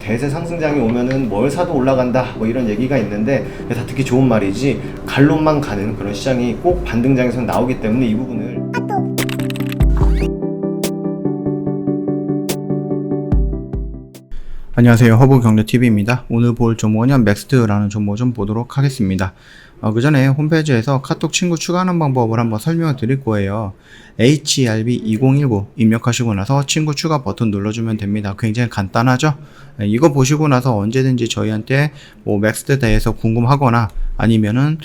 대세 상승장이 오면은 뭘 사도 올라간다 뭐 이런 얘기가 있는데 다 듣기 좋은 말이지 갈론만 가는 그런 시장이 꼭 반등장에서 나오기 때문에 이 부분을 안녕하세요, 허브경제TV입니다. 오늘 볼 종목은 맥스트라는 종목 좀 보도록 하겠습니다. 그 전에 홈페이지에서 카톡 친구 추가하는 방법을 한번 설명을 드릴 거예요. HERB2019 입력하시고 나서 친구 추가 버튼 눌러주면 됩니다. 굉장히 간단하죠? 이거 보시고 나서 언제든지 저희한테 뭐 맥스트에 대해서 궁금하거나 아니면은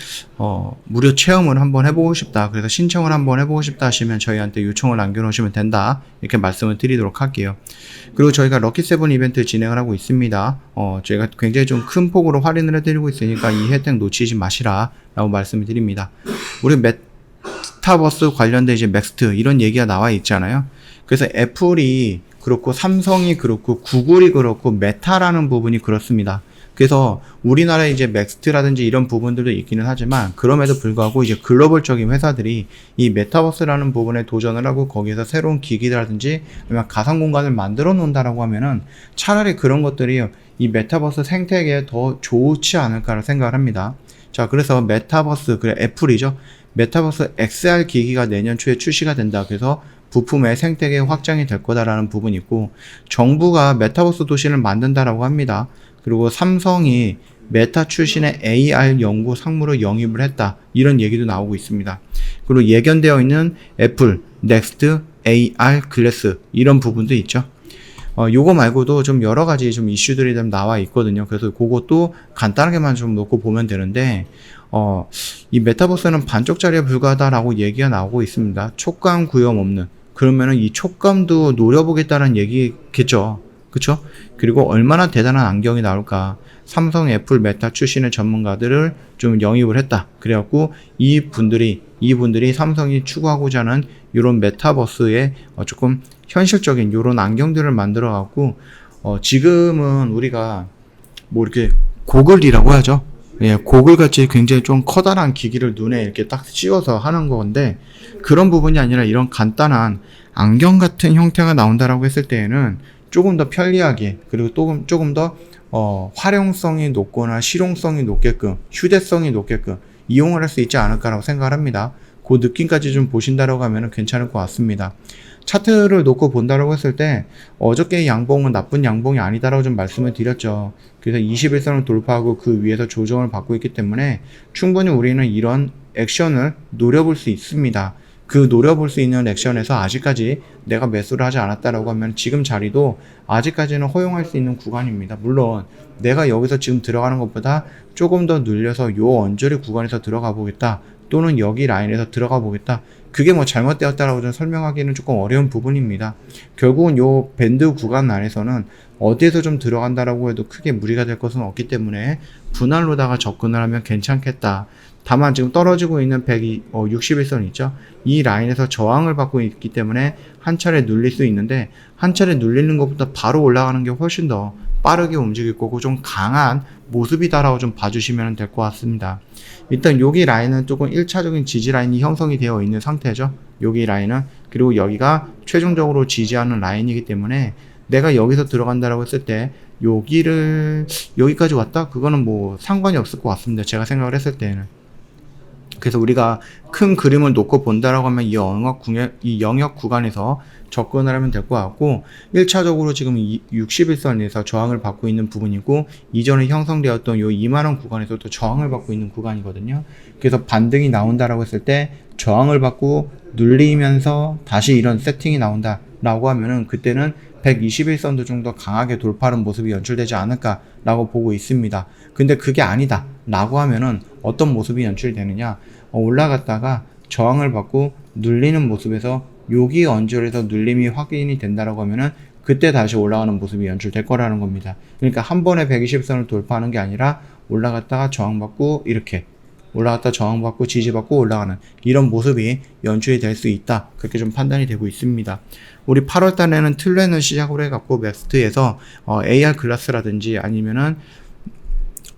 무료 체험을 한번 해보고 싶다, 그래서 신청을 한번 해보고 싶다 하시면 저희한테 요청을 남겨놓으시면 된다, 이렇게 말씀을 드리도록 할게요. 그리고 저희가 럭키세븐 이벤트 진행을 하고 있습니다. 저희가 굉장히 좀 큰 폭으로 할인을 해드리고 있으니까 이 혜택 놓치지 마시라 라고 말씀을 드립니다. 우리 메타버스 관련된 이제 맥스트 이런 얘기가 나와 있잖아요. 그래서 애플이 그렇고 삼성이 그렇고 구글이 그렇고 메타라는 부분이 그렇습니다. 그래서 우리나라에 이제 맥스트라든지 이런 부분들도 있기는 하지만 그럼에도 불구하고 이제 글로벌적인 회사들이 이 메타버스라는 부분에 도전을 하고 거기에서 새로운 기기라든지 아니면 가상 공간을 만들어 놓는다라고 하면은 차라리 그런 것들이 이 메타버스 생태계에 더 좋지 않을까라는 생각을 합니다. 자, 그래서 메타버스, 그래 애플이죠. 메타버스 XR 기기가 내년 초에 출시가 된다. 그래서 부품의 생태계 확장이 될 거다라는 부분이 있고, 정부가 메타버스 도시를 만든다라고 합니다. 그리고 삼성이 메타 출신의 AR 연구 상무로 영입을 했다, 이런 얘기도 나오고 있습니다. 그리고 예견되어 있는 애플, 넥스트, AR 글래스 이런 부분도 있죠. 요거 말고도 좀 여러 가지 좀 이슈들이 좀 나와 있거든요. 그래서 그것도 간단하게만 좀 놓고 보면 되는데, 이 메타버스는 반쪽짜리에 불과하다라고 얘기가 나오고 있습니다. 촉감 구형 없는. 그러면은 이 촉감도 노려보겠다는 얘기겠죠. 그쵸? 그리고 얼마나 대단한 안경이 나올까. 삼성, 애플, 메타 출신의 전문가들을 좀 영입을 했다. 그래갖고 이분들이 삼성이 추구하고자 하는 이런 메타버스의 조금 현실적인 이런 안경들을 만들어 갖고 지금은 우리가 뭐 이렇게 고글이라고 하죠. 예, 고글 같이 굉장히 좀 커다란 기기를 눈에 이렇게 딱 씌워서 하는 건데, 그런 부분이 아니라 이런 간단한 안경 같은 형태가 나온다라고 했을 때에는 조금 더 편리하게, 그리고 조금 더 활용성이 높거나 실용성이 높게끔, 휴대성이 높게끔 이용을 할 수 있지 않을까라고 생각을 합니다. 그 느낌까지 좀 보신다라고 하면 괜찮을 것 같습니다. 차트를 놓고 본다라고 했을 때 어저께의 양봉은 나쁜 양봉이 아니다라고 좀 말씀을 드렸죠. 그래서 21선을 돌파하고 그 위에서 조정을 받고 있기 때문에 충분히 우리는 이런 액션을 노려볼 수 있습니다. 그 노려볼 수 있는 액션에서 아직까지 내가 매수를 하지 않았다라고 하면 지금 자리도 아직까지는 허용할 수 있는 구간입니다. 물론 내가 여기서 지금 들어가는 것보다 조금 더 늘려서 요 언저리 구간에서 들어가 보겠다, 또는 여기 라인에서 들어가 보겠다, 그게 뭐 잘못되었다라고 좀 설명하기는 조금 어려운 부분입니다. 결국은 요 밴드 구간 안에서는 어디에서 좀 들어간다라고 해도 크게 무리가 될 것은 없기 때문에 분할로다가 접근을 하면 괜찮겠다. 다만 지금 떨어지고 있는 161선 있죠? 이 라인에서 저항을 받고 있기 때문에 한 차례 눌릴 수 있는데, 한 차례 눌리는 것보다 바로 올라가는 게 훨씬 더 빠르게 움직일 거고 좀 강한 모습이다라고 좀 봐주시면 될 것 같습니다. 일단 여기 라인은 조금 1차적인 지지 라인이 형성이 되어 있는 상태죠. 여기 라인은. 그리고 여기가 최종적으로 지지하는 라인이기 때문에 내가 여기서 들어간다라고 했을 때 여기까지 왔다? 그거는 뭐 상관이 없을 것 같습니다. 제가 생각을 했을 때는. 그래서 우리가 큰 그림을 놓고 본다라고 하면 이 영역 구간에서 접근을 하면 될 것 같고, 1차적으로 지금 61선에서 저항을 받고 있는 부분이고, 이전에 형성되었던 요 2만원 구간에서도 저항을 받고 있는 구간이거든요. 그래서 반등이 나온다라고 했을 때 저항을 받고 눌리면서 다시 이런 세팅이 나온다라고 하면은 그때는 121선도 좀 더 강하게 돌파하는 모습이 연출되지 않을까라고 보고 있습니다. 근데 그게 아니다 라고 하면은 어떤 모습이 연출이 되느냐, 올라갔다가 저항을 받고 눌리는 모습에서 여기 언저리에서 눌림이 확인이 된다라고 하면은 그때 다시 올라가는 모습이 연출될 거라는 겁니다. 그러니까 한 번에 120선을 돌파하는 게 아니라 올라갔다가 저항받고 이렇게 올라갔다 저항받고 지지받고 올라가는 이런 모습이 연출이 될 수 있다, 그렇게 좀 판단이 되고 있습니다. 우리 8월 달에는 틀렌을 시작으로 해갖고 맥스트에서 AR 글라스라든지 아니면은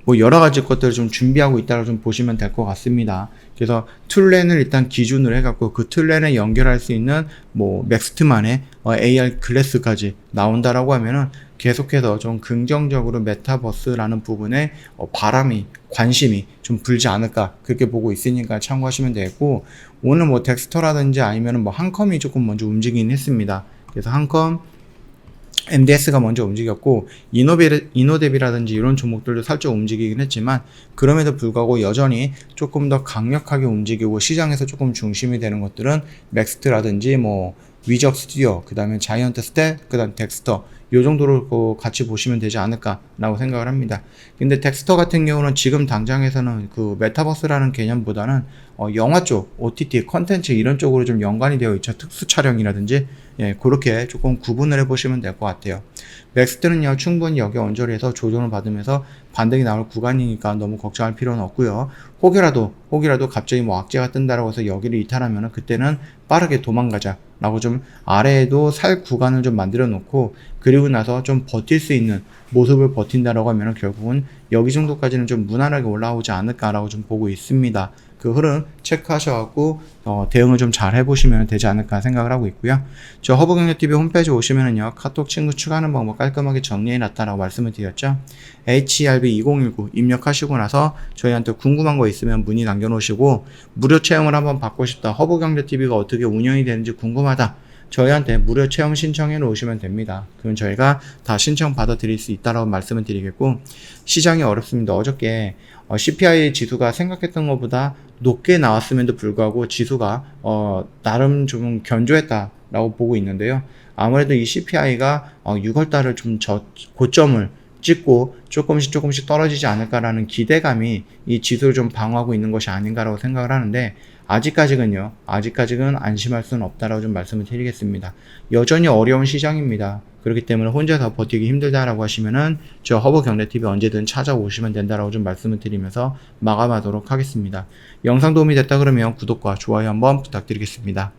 뭐 여러 가지 것들을 좀 준비하고 있다고 좀 보시면 될 것 같습니다. 그래서 툴렌을 일단 기준으로 해갖고 그 툴렌에 연결할 수 있는 뭐 맥스트만의 AR 글래스까지 나온다라고 하면은 계속해서 좀 긍정적으로 메타버스라는 부분에 바람이, 관심이 좀 불지 않을까 그렇게 보고 있으니까 참고하시면 되겠고, 오늘 뭐 덱스터라든지 아니면 뭐 한컴이 조금 먼저 움직이긴 했습니다. 그래서 한컴, MDS가 먼저 움직였고, 이노뎁이라든지 이런 종목들도 살짝 움직이긴 했지만, 그럼에도 불구하고 여전히 조금 더 강력하게 움직이고 시장에서 조금 중심이 되는 것들은 맥스트라든지 뭐 위적 스튜디오, 그 다음에 자이언트 스탯, 그 다음 덱스터, 요 정도로 같이 보시면 되지 않을까라고 생각을 합니다. 근데 덱스터 같은 경우는 지금 당장에서는 그 메타버스라는 개념보다는 영화 쪽, OTT, 컨텐츠 이런 쪽으로 좀 연관이 되어 있죠. 특수 촬영이라든지, 예, 그렇게 조금 구분을 해보시면 될 것 같아요. 맥스트는요, 충분히 여기 언저리에서 조정을 받으면서 반등이 나올 구간이니까 너무 걱정할 필요는 없고요. 혹여라도 갑자기 뭐 악재가 뜬다라고 해서 여기를 이탈하면은 그때는 빠르게 도망가자 라고 좀 아래에도 살 구간을 좀 만들어 놓고, 그리고 나서 좀 버틸 수 있는 모습을 버틴다라고 하면은 결국은 여기 정도까지는 좀 무난하게 올라오지 않을까라고 좀 보고 있습니다. 그 흐름 체크하셔갖고 대응을 좀 잘 해보시면 되지 않을까 생각을 하고 있고요. 저 허브경제TV 홈페이지 오시면은요, 카톡 친구 추가하는 방법 깔끔하게 정리해놨다라고 말씀을 드렸죠. HERB2019 입력하시고 나서 저희한테 궁금한 거 있으면 문의 남겨놓으시고, 무료 체험을 한번 받고 싶다, 허브경제TV가 어떻게 운영이 되는지 궁금하다, 저희한테 무료 체험 신청해 놓으시면 됩니다. 그럼 저희가 다 신청 받아 드릴 수 있다라고 말씀을 드리겠고, 시장이 어렵습니다. 어저께 CPI 지수가 생각했던 것보다 높게 나왔음에도 불구하고 지수가 나름 좀 견조했다라고 보고 있는데요. 아무래도 이 CPI가 6월달을 좀 고점을 찍고 조금씩 떨어지지 않을까라는 기대감이 이 지수를 좀 방어하고 있는 것이 아닌가라고 생각을 하는데, 아직까지는 안심할 수는 없다라고 좀 말씀을 드리겠습니다. 여전히 어려운 시장입니다. 그렇기 때문에 혼자서 버티기 힘들다라고 하시면은 저 허브경제TV 언제든 찾아오시면 된다라고 좀 말씀을 드리면서 마감하도록 하겠습니다. 영상 도움이 됐다 그러면 구독과 좋아요 한번 부탁드리겠습니다.